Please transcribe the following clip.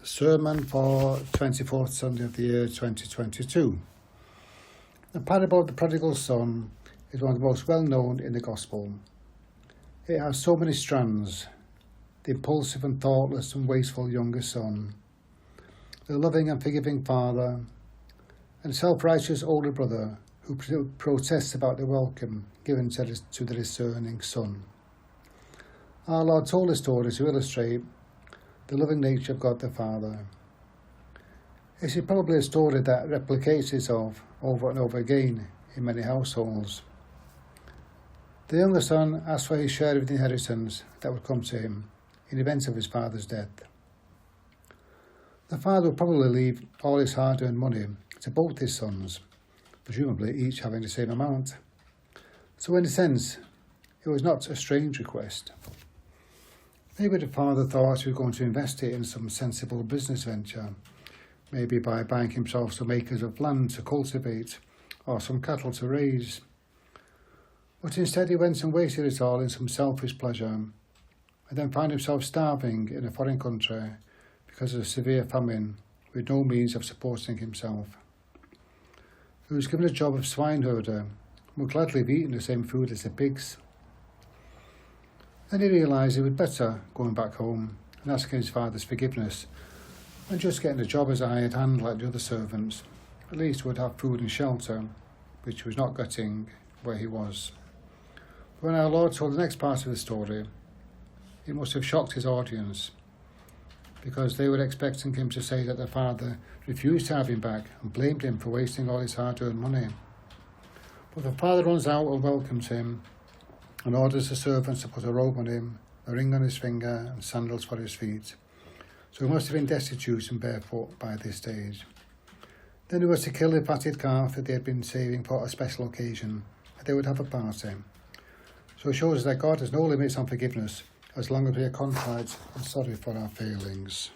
Sermon for 24th Sunday of the year 2022. The parable of the prodigal son is one of the most well known in the Gospel. It has so many strands: the impulsive and thoughtless and wasteful younger son, the loving and forgiving father, and the self-righteous older brother who protests about the welcome given to the discerning son. Our Lord told the story to illustrate the loving nature of God the Father. It is probably a story that replicates itself over and over again in many households. The younger son asked for his share of the inheritance that would come to him in the event of his father's death. The father would probably leave all his hard-earned money to both his sons, presumably each having the same amount. So in a sense, it was not a strange request. Maybe the father thought he was going to invest it in some sensible business venture, maybe by buying himself some acres of land to cultivate or some cattle to raise. But instead he went and wasted it all in some selfish pleasure, and then found himself starving in a foreign country because of a severe famine with no means of supporting himself. He was given a job of swineherder and would gladly have eaten the same food as the pigs. Then he realised it was better going back home and asking his father's forgiveness and just getting a job as a hired hand like the other servants. At least he would have food and shelter, which he was not getting where he was. But when our Lord told the next part of the story, it must have shocked his audience, because they were expecting him to say that the father refused to have him back and blamed him for wasting all his hard-earned money. But the father runs out and welcomes him and orders the servants to put a robe on him, a ring on his finger, and sandals for his feet. So he must have been destitute and barefoot by this stage. Then he was to kill the fatted calf that they had been saving for a special occasion, and they would have a party. So it shows that God has no limits on forgiveness, as long as we are contrite and sorry for our failings.